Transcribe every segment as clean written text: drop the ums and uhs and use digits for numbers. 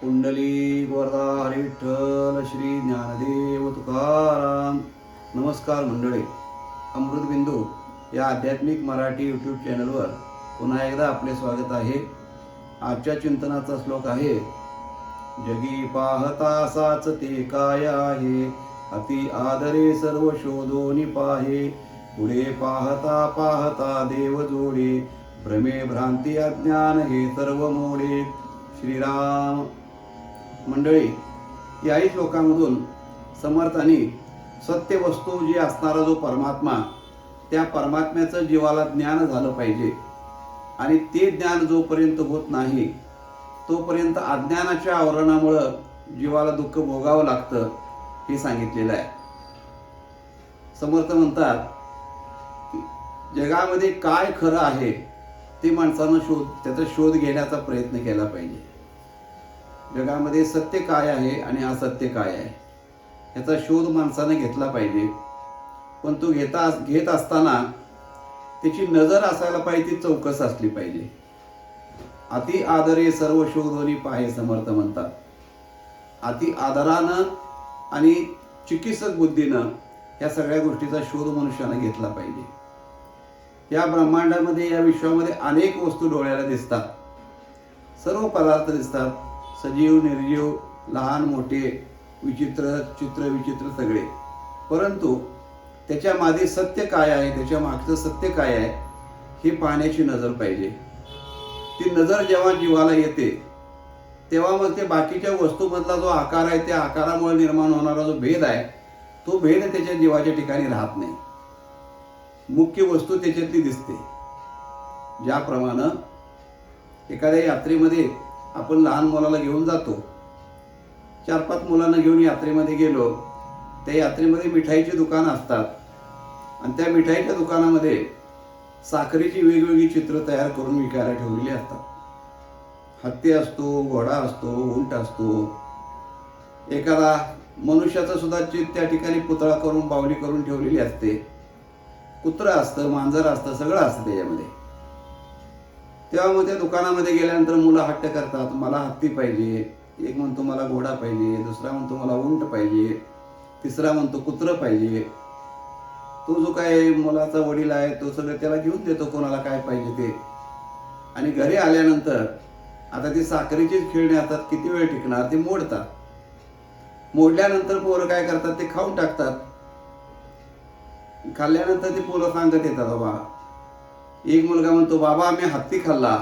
पुंडलिक वरदा हरी विठ्ठल श्री ज्ञानदेव तुकाराम. नमस्कार मंडळी, अमृतबिंदू या आध्यात्मिक मराठी यूट्यूब चॅनलवर पुन्हा एकदा आपले स्वागत आहे. आजच्या चिंतनाचा श्लोक आहे, जगी पाहता साच ते काय आहे, अति आदरे सर्व शोधोनी पाहे, पुढे पाहता पाहता देव जोडे, भ्रमे भ्रांती अज्ञान हे सर्व मोडे. श्रीराम. मंडळी, याही श्लोकामधून समर्थांनी सत्य वस्तू जी असणारा जो परमात्मा, त्या परमात्म्याचं जीवाला ज्ञान झालं पाहिजे आणि ते ज्ञान जोपर्यंत होत नाही तोपर्यंत अज्ञानाच्या आवरणामुळं जीवाला दुःख भोगावं लागतं हे सांगितलेलं आहे. समर्थ म्हणतात की जगामध्ये काय खरं आहे ते माणसानं त्याचा शोध घेण्याचा प्रयत्न केला पाहिजे. जगामध्ये सत्य काय आहे आणि असत्य काय आहे याचा शोध माणसाने घेतला पाहिजे. पण तो घेत असताना त्याची नजर असायला पाहिजे, ती चौकस असली पाहिजे. अति आदरे सर्व शोधोनी पाहे, समर्थ म्हणतात. अति आदरानं आणि चिकित्सक बुद्धीनं या सगळ्या गोष्टीचा शोध मनुष्याने घेतला पाहिजे. या ब्रह्मांडामध्ये, या विश्वामध्ये अनेक वस्तू डोळ्याला दिसतात, सर्व पदार्थ दिसतात, सजीव निर्जीव, लहान मोठे, विचित्र चित्र विचित्र सगळे. परंतु त्याच्या मागे सत्य काय आहे, त्याच्या मागचं सत्य काय आहे हे पाहण्याची नजर पाहिजे. ती नजर जेव्हा जीवाला येते तेव्हा मग ते बाकीच्या वस्तूमधला जो आकार आहे, त्या आकारामुळे निर्माण होणारा जो भेद आहे, तो भेद त्याच्या जीवाच्या ठिकाणी राहत नाही. मुख्य वस्तू त्याच्यातली दिसते. ज्याप्रमाणे एखाद्या यात्रेमध्ये आपण लहान मुलाला घेऊन जातो, 4-5 मुलांना घेऊन यात्रेमध्ये गेलो, त्या यात्रेमध्ये मिठाईची दुकानं असतात आणि त्या मिठाईच्या दुकानामध्ये साखरेची वेगवेगळी चित्र तयार करून विकायला ठेवलेली असतात. हत्ती असतो, घोडा असतो, उंट असतो, एखादा मनुष्याचा सुद्धा त्या ठिकाणी पुतळा करून बावली करून ठेवलेली असते. कुत्रं असतं, मांजर असतं, सगळं असतं त्याच्यामध्ये. तेव्हा मग त्या दुकानामध्ये गेल्यानंतर मुलं हट्ट करतात, मला हत्ती पाहिजे, एक म्हणतो मला घोडा पाहिजे, दुसरा म्हणतो मला उंट पाहिजे, तिसरा म्हणतो कुत्रं पाहिजे. तो जो काय मुलाचा वडील आहे तो सगळं त्याला घेऊन देतो कोणाला काय पाहिजे ते. आणि घरी आल्यानंतर आता ती साखरेचीच खेळणी असतात, किती वेळ टिकणार, ते मोडतात. मोडल्यानंतर पोरं काय करतात, ते खाऊन टाकतात. खाल्ल्यानंतर ते पोरं सांगत येतात, बाबा, एक मुलगा म्हणतो बाबा मी हत्ती खाल्ला,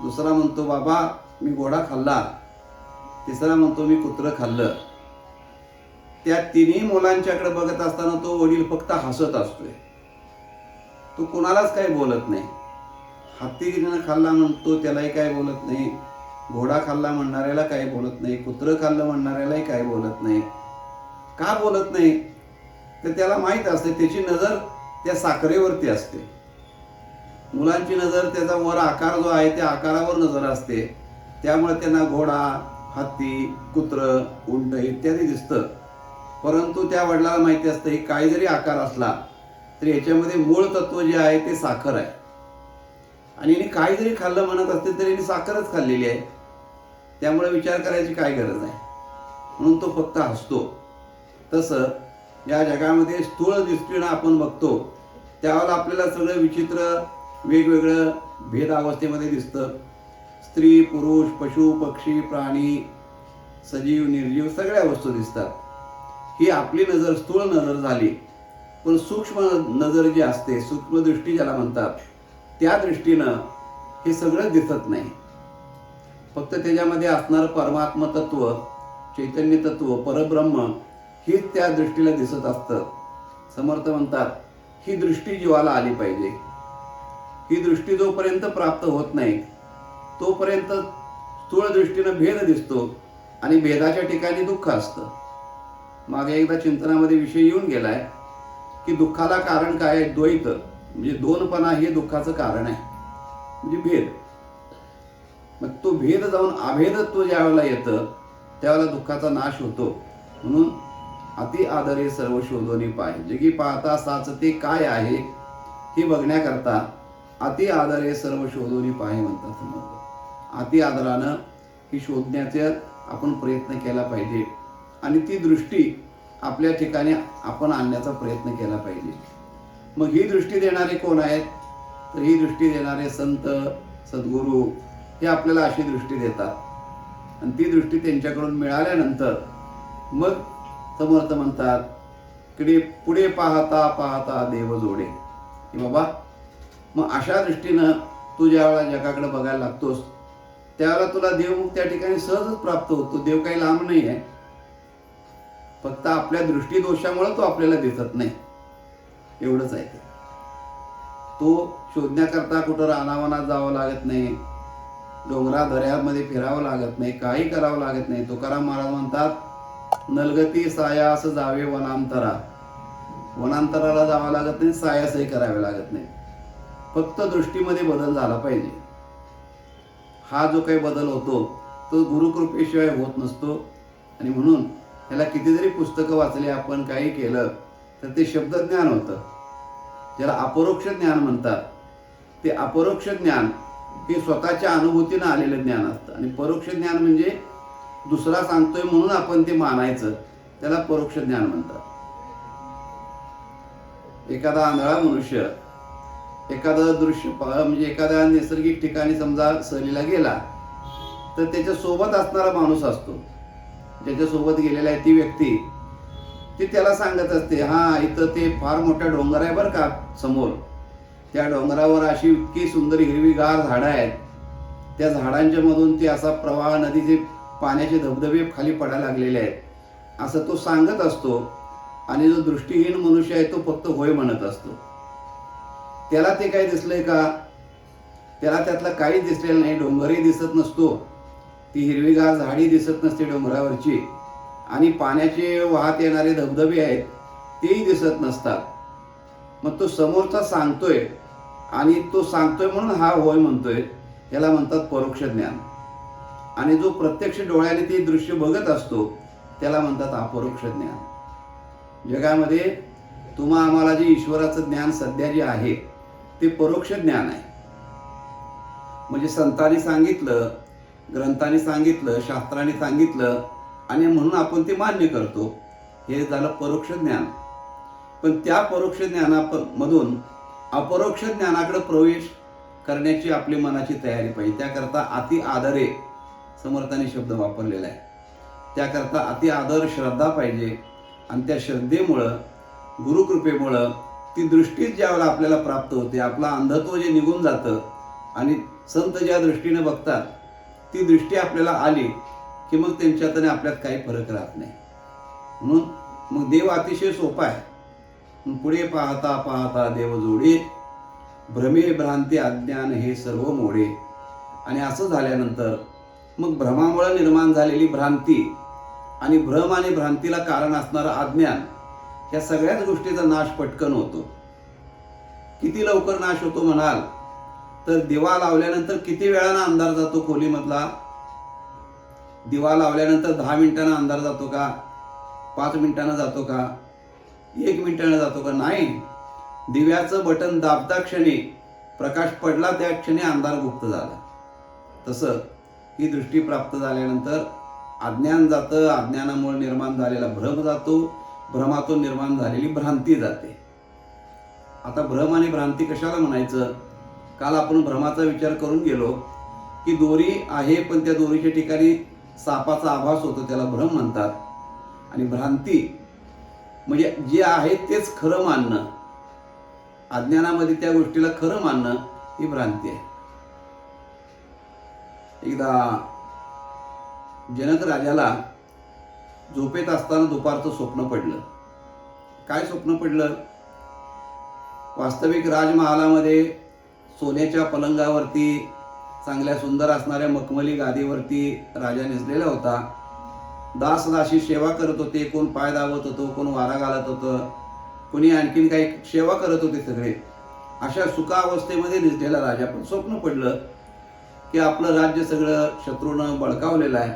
दुसरा म्हणतो बाबा मी घोडा खाल्ला, तिसरा म्हणतो मी कुत्रं खाल्लं. त्या तिन्ही मुलांच्याकडे बघत असताना तो वडील फक्त हसत असतोय. तो कुणालाच काही बोलत नाही. हत्ती खाल्ला म्हणतो त्यालाही काय बोलत नाही, घोडा खाल्ला म्हणणाऱ्याला काही बोलत नाही, कुत्रं खाल्लं म्हणणाऱ्यालाही काही बोलत नाही. का बोलत नाही तर त्याला माहीत असते, त्याची नजर त्या साखरेवरती असते. मुलांची नजर त्याचा वर आकार जो आहे त्या आकारावर नजर असते. त्यामुळे त्यांना घोडा, हत्ती, कुत्रं, उंट इत्यादी दिसतं. परंतु त्या वडिलाला माहिती असतं, हे काही जरी आकार असला तरी याच्यामध्ये मूळ तत्व जे आहे ते साखर आहे. आणि हिने काही जरी खाल्लं म्हणत असते तरी हिने साखरच खाल्लेली आहे. त्यामुळे विचार करायची काय गरज आहे, म्हणून तो फक्त हसतो. तसं या जगामध्ये स्थूल दृष्टीनं आपण बघतो त्यावेळेला आपल्याला सगळं विचित्र वेगवेगळं भेद अवस्थेमध्ये दिसतं. स्त्री पुरुष, पशु पक्षी, प्राणी, सजीव निर्जीव सगळ्या वस्तू दिसतात. ही आपली नजर स्थूल नजर झाली. पण सूक्ष्म नजर जी असते, सूक्ष्मदृष्टी ज्याला म्हणतात, त्या दृष्टीनं हे सगळं दिसत नाही. फक्त त्याच्यामध्ये असणारं परमात्मा तत्व, चैतन्य तत्व, परब्रह्म हेच त्या दृष्टीला दिसत असतं. समर्थ म्हणतात, ही दृष्टी जीवाला आली पाहिजे. ही दृष्टी जोपर्यंत प्राप्त होत नाही तोपर्यंत स्थूल दृष्टीनं भेद दिसतो आणि भेदाच्या ठिकाणी दुःख असतं. मागे एकदा चिंतनामध्ये विषय येऊन गेलाय की दुःखाला कारण काय आहे, द्वैत, म्हणजे दोनपणा हे दुःखाचं कारण आहे, म्हणजे भेद. मग तो भेद जाऊन अभेदत्व ज्या वेळेला येतं त्यावेळेला दुःखाचा नाश होतो. म्हणून अति आदरे सर्व शोधोनी पाहे, जगी पाहता साच ते काय आहे हे बघण्याकरता अति आदरे सर्व शोधोनी पाहे म्हणतात. अति आदरानं ही शोधण्याचा आपण प्रयत्न केला पाहिजे आणि ती दृष्टी आपल्या ठिकाणी आपण आणण्याचा प्रयत्न केला पाहिजे. मग ही दृष्टी देणारे कोण आहेत? तर ही दृष्टी देणारे संत सद्गुरू हे आपल्याला अशी दृष्टी देतात आणि ती दृष्टी त्यांच्याकडून मिळाल्यानंतर मग समर्थ म्हणतात पुढे पाहता पाहता देव जोडे. की बाबा मग अशा दृष्टीनं तू ज्या वेळेला जगाकडे बघायला लागतोस त्यावेळेला तुला देव मग त्या ठिकाणी सहजच प्राप्त होतो. देव काही लांब नाही आहे, फक्त आपल्या दृष्टीदोषामुळे तो आपल्याला दिसत नाही, एवढंच आहे ते. तो शोधण्याकरता कुठं रानावनात जावं लागत नाही, डोंगरा दऱ्यामध्ये फिरावं लागत नाही, काही करावं लागत नाही. तुकाराम महाराज म्हणतात नलगती सायास जावे वनांतरा. वनांतराला जावं लागत नाही, सायासही करावे लागत नाही. फक्त दृष्टीमध्ये बदल झाला पाहिजे. हा जो काही बदल होतो तो गुरुकृपेशिवाय होत नसतो. आणि म्हणून ह्याला किती जरी पुस्तकं वाचली आपण, काही केलं तर ते शब्दज्ञान होतं, ज्याला अपरोक्ष ज्ञान म्हणतात. ते अपरोक्ष ज्ञान हे स्वतःच्या अनुभूतीनं आलेलं ज्ञान असतं. आणि परोक्ष ज्ञान म्हणजे दुसरा सांगतोय म्हणून आपण ते मानायचं, त्याला परोक्ष ज्ञान म्हणतात. एखादा आंधळा मनुष्य एखादं दृश्य म्हणजे एखाद्या नैसर्गिक ठिकाणी समजा सहलीला गेला तर त्याच्या सोबत असणारा माणूस असतो, ज्याच्यासोबत गेलेला आहे ती व्यक्ती, ती त्याला सांगत असते हा इथं ते फार मोठा डोंगर आहे बरं का समोर, त्या डोंगरावर अशी इतकी सुंदर हिरवीगार झाडं आहेत, त्या झाडांच्या मधून ती असा प्रवाह नदीचे पाण्याचे धबधबे खाली पडायला लागलेले आहेत, असं तो सांगत असतो. आणि जो दृष्टीहीन मनुष्य आहे तो फक्त होय म्हणत असतो. त्याला ते काही दिसलंय का? त्याला त्यातलं काहीच दिसलेलं नाही. डोंगरही दिसत नसतो, ती हिरवीगार झाडी दिसत नसते डोंगरावरची, आणि पाण्याचे वाहत येणारे धबधबे आहेत तेही दिसत नसतात. मग तो समोरचा सांगतोय आणि तो सांगतोय म्हणून हा होय म्हणतोय, याला म्हणतात परोक्ष ज्ञान. आणि जो प्रत्यक्ष डोळ्याने ते दृश्य बघत असतो त्याला म्हणतात अपरोक्ष ज्ञान. जगामध्ये तुम्हा आम्हाला जे ईश्वराचं ज्ञान सध्या जे आहे ते परोक्ष ज्ञान आहे. म्हणजे संतांनी सांगितलं, ग्रंथांनी सांगितलं, शास्त्रांनी सांगितलं आणि म्हणून आपण ते मान्य करतो, हे झालं परोक्ष ज्ञान. पण त्या परोक्ष ज्ञानामधून अपरोक्ष ज्ञानाकडे प्रवेश करण्याची आपली मनाची तयारी पाहिजे. त्याकरता अति आदरे समर्थांनी शब्द वापरलेला आहे. त्याकरता अति आदर श्रद्धा पाहिजे. आणि त्या श्रद्धेमुळं, गुरुकृपेमुळं ती दृष्टीच ज्यावेळेला आपल्याला प्राप्त होते, आपला अंधत्व जे निघून जातं आणि संत ज्या दृष्टीने बघतात ती दृष्टी आपल्याला आली की मग त्यांच्यात आणि आपल्यात काही फरक राहत नाही. म्हणून मग देव अतिशय सोपा आहे. पुढे पाहता पाहता देव जोडे, भ्रमे भ्रांती अज्ञान हे सर्व मोडे. आणि असं झाल्यानंतर मग भ्रमामुळे निर्माण झालेली भ्रांती आणि भ्रम आणि भ्रांतीला कारण असणारं अज्ञान, या सगळ्याच गोष्टीचा नाश पटकन होतो. किती लवकर नाश होतो म्हणाल तर दिवा लावल्यानंतर किती वेळानं अंधार जातो खोलीमधला? दिवा लावल्यानंतर 10 मिनिटांना अंधार जातो का? 5 मिनिटांना जातो का? 1 मिनिटानं जातो का? नाही. दिव्याचं बटन दाबता क्षणी प्रकाश पडला, त्या क्षणी अंधार गुप्त झाला. तसं ही दृष्टी प्राप्त झाल्यानंतर अज्ञान जातं, अज्ञानामुळे निर्माण झालेला भ्रम जातो, भ्रमातून निर्माण झालेली भ्रांती जाते. आता भ्रम आणि भ्रांती कशाला म्हणायचं? काल आपण भ्रमाचा विचार करून गेलो की दोरी आहे पण त्या दोरीच्या ठिकाणी सापाचा आभास होतो, त्याला भ्रम म्हणतात. आणि भ्रांती म्हणजे जे आहे तेच खरं मानणं, अज्ञानामध्ये त्या गोष्टीला खरं मानणं, ही भ्रांती आहे. एकदा जनक राजाला झोपेत असताना दुपारचं स्वप्न पडलं. काय स्वप्न पडलं? वास्तविक राजमहालामध्ये सोन्याच्या पलंगावरती, चांगल्या सुंदर असणाऱ्या मखमली गादीवरती राजा निजलेला होता. दास दासी सेवा करत होते, कोण पाय दावत होतो, कोण वारा घालत होतं, कोणी आणखीन काही सेवा करत होते. सगळे अशा सुखावस्थेमध्ये निजलेला राजा. पण स्वप्न पडलं की आपलं राज्य सगळं शत्रूनं बळकावलेलं आहे,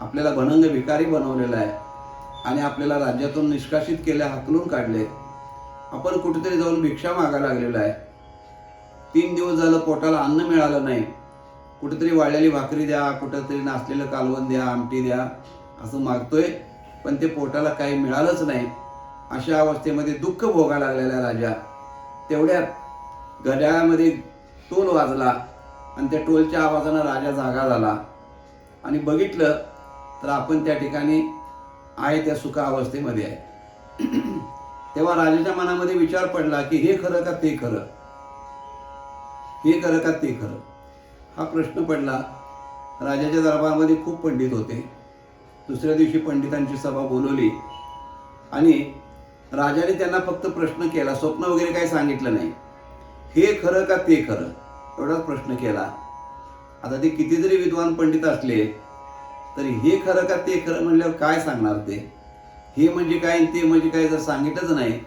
आपल्याला भनंग भिकारी बनवलेला आहे आणि आपल्याला राज्यातून निष्कासित केले, हाकलून काढले. आपण कुठेतरी जाऊन भिक्षा मागायला लागलेलो आहे. 3 दिवस झालं पोटाला अन्न मिळालं नाही कुठेतरी वाळलेली भाकरी द्या, कुठेतरी नाचलेलं कालवण द्या, आमटी द्या असं मागतोय, पण ते पोटाला काही मिळालंच नाही. अशा अवस्थेमध्ये दुःख भोगायला लागलेला राजा तेवढ्यात घड्याळामध्ये टोल वाजला आणि त्या टोलच्या आवाजानं राजा जागा झाला आणि बघितलं तर आपण त्या ठिकाणी आहे त्या सुखा अवस्थेमध्ये आहे. तेव्हा राजाच्या मनामध्ये विचार पडला की हे खरं का ते खरं, हे खरं का ते खरं, हा प्रश्न पडला. राजाच्या दरबारामध्ये खूप पंडित होते. दुसऱ्या दिवशी पंडितांची सभा बोलवली आणि राजाने त्यांना फक्त प्रश्न केला, स्वप्न वगैरे काही सांगितलं नाही. हे खरं का ते खरं एवढाच प्रश्न केला. आता ते किती जरी विद्वान पंडित असले तरी हे खरं का ते खरं म्हणल्यावर काय सांगणार ते? हे म्हणजे काय ते म्हणजे काय जर सांगितलंच नाही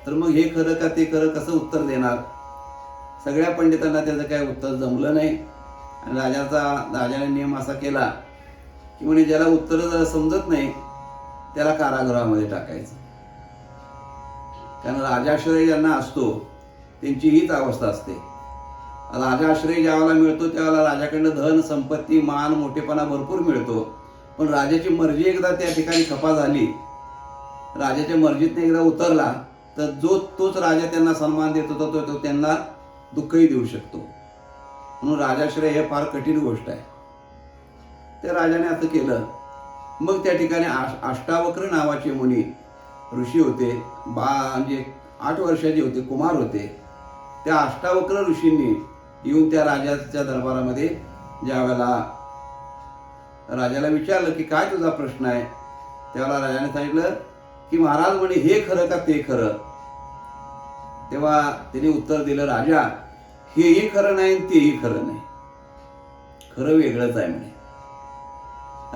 तर मग हे खरं का ते खरं कसं उत्तर देणार? सगळ्या पंडितांना त्याचं काय उत्तर जमलं नाही आणि राजाने नियम असा केला की म्हणजे ज्याला उत्तर जर समजत नाही त्याला कारागृहामध्ये टाकायचं. कारण राजाश्रय ज्यांना असतो त्यांची हीच अवस्था असते. राजाश्रय ज्यावेळेला मिळतो त्यावेळेला राजाकडनं धन संपत्ती मान मोठेपणा भरपूर मिळतो, पण राजाची मर्जी एकदा त्या ठिकाणी खपा झाली, राजाच्या मर्जीतने एकदा उतरला तर तोच राजा त्यांना सन्मान देत होता तो त्यांना दुःखही देऊ शकतो. म्हणून राजाश्रय हे फार कठीण गोष्ट आहे. त्या राजाने असं केलं. मग त्या ठिकाणी अष्टावक्र नावाचे मुनी ऋषी होते, म्हणजे 8 वर्षाचे होते, कुमार होते. त्या अष्टावक्र ऋषींनी येऊन त्या राजाच्या दरबारामध्ये ज्यावेळेला राजाला विचारलं की काय तुझा प्रश्न आहे, त्यावेळेला राजाने सांगितलं की महाराज म्हणे हे खरं का ते खरं. तेव्हा त्याने उत्तर दिलं, राजा हेही खरं नाही तेही खरं नाही, खरं वेगळंच आहे म्हणे.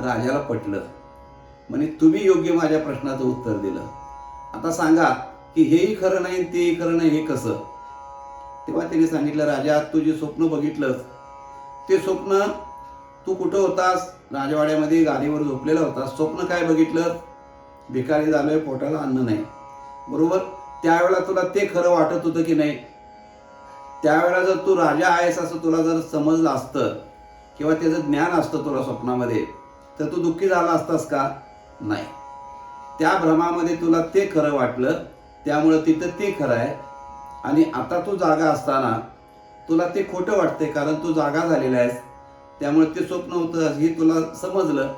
राजाला पटलं. म्हणे तुम्ही योग्य माझ्या प्रश्नाचं उत्तर दिलं. आता सांगा की हेही खरं नाही तेही खरं नाही हे कसं? तेव्हा त्याने सांगितलं, राजा तू जे स्वप्न बघितलंस ते स्वप्न तू कुठं होतास? राजवाड्यामध्ये गादीवर झोपलेला होतास. स्वप्न काय बघितलं? भिकारी झालोय, पोटाला अन्न नाही, बरोबर? त्यावेळेला तुला ते खरं वाटत होतं की नाही? त्यावेळेला जर तू राजा आहेस असं तुला जर समजलं असतं किंवा त्याचं ज्ञान असतं तुला स्वप्नामध्ये तर तू दुःखी झाला असतास का? नाही. त्या भ्रमामध्ये तुला ते खरं वाटलं, त्यामुळं तिथं ते खरं आहे. आणि आता तू जागा असताना तुला ते खोटं वाटते, कारण तू जागा झालेला आहेस. त्यामुळे ते स्वप्न होतं हे तुला समजलं,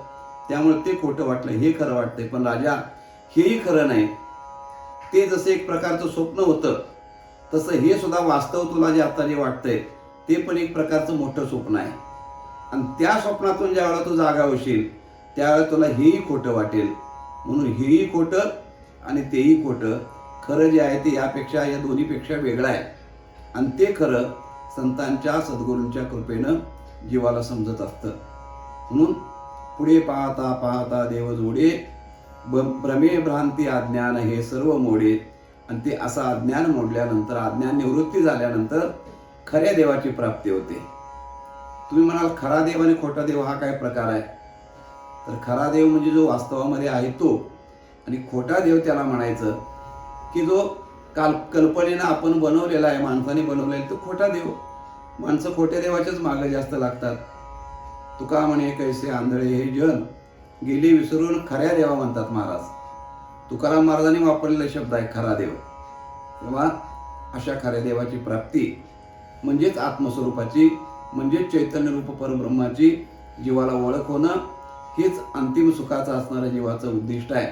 त्यामुळे ते खोटं वाटलं, हे खरं वाटतंय. पण राजा हेही खरं नाही. ते जसं एक प्रकारचं स्वप्न होतं तसं हे सुद्धा वास्तव तुला जे आता जे वाटतंय ते पण एक प्रकारचं मोठं स्वप्न आहे. आणि त्या स्वप्नातून ज्यावेळेला तू जागा होशील त्यावेळेला तुला हेही खोटं वाटेल. म्हणून हेही खोटं आणि तेही खोटं. खरं जे आहे ते यापेक्षा, या दोन्हीपेक्षा वेगळं आहे. आणि ते खरं संतांच्या सद्गुरूंच्या कृपेनं जीवाला समजत असतं. म्हणून पुढे पाहता पाहता देव जोडे, भ्रमे भ्रांती अज्ञान हे सर्व मोडे. आणि ते असं अज्ञान मोडल्यानंतर, अज्ञान निवृत्ती झाल्यानंतर खऱ्या देवाची प्राप्ती होते. तुम्ही म्हणाल खरा देव आणि खोटा देव हा काय प्रकार आहे? तर खरा देव म्हणजे जो वास्तवामध्ये आहे तो, आणि खोटा देव त्याला म्हणायचं की जो कल्पनेनं आपण बनवलेला आहे, माणसाने बनवलेला तो खोटा देव. माणसं खोट्या देवाच्याच मागे जास्त लागतात. तुका म्हणे कैसे आंधळे हे जन, गेली विसरून खऱ्या देवा म्हणतात महाराज. तुकाराम महाराजांनी वापरलेला शब्द आहे खरा देव. तेव्हा अशा खऱ्या देवाची प्राप्ती म्हणजेच आत्मस्वरूपाची, म्हणजेच चैतन्य रूप परब्रह्माची जीवाला ओळख होणं, हेच अंतिम सुखाचं असणारं जीवाचं उद्दिष्ट आहे.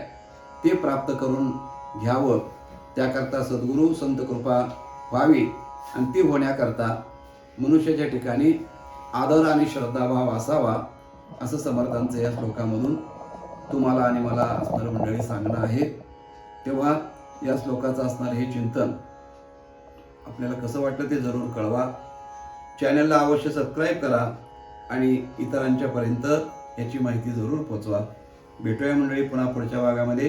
ते प्राप्त करून घ्यावं, त्याकरता सद्गुरू संत कृपा व्हावी. आणि ती होण्याकरता मनुष्याच्या ठिकाणी आदर आणि श्रद्धाभाव असावा, असं समर्थांचं या श्लोकामधून तुम्हाला आणि मला असणारं मंडळी सांगणं आहे. तेव्हा या श्लोकाचं असणारं हे चिंतन आपल्याला कसं वाटलं ते जरूर कळवा. चॅनलला अवश्य सबस्क्राईब करा आणि इतरांच्यापर्यंत याची माहिती जरूर पोचवा. भेटूया मंडळी पुन्हा पुढच्या भागामध्ये.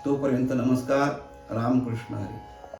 तोपर्यंत नमस्कार. रामकृष्ण हरी.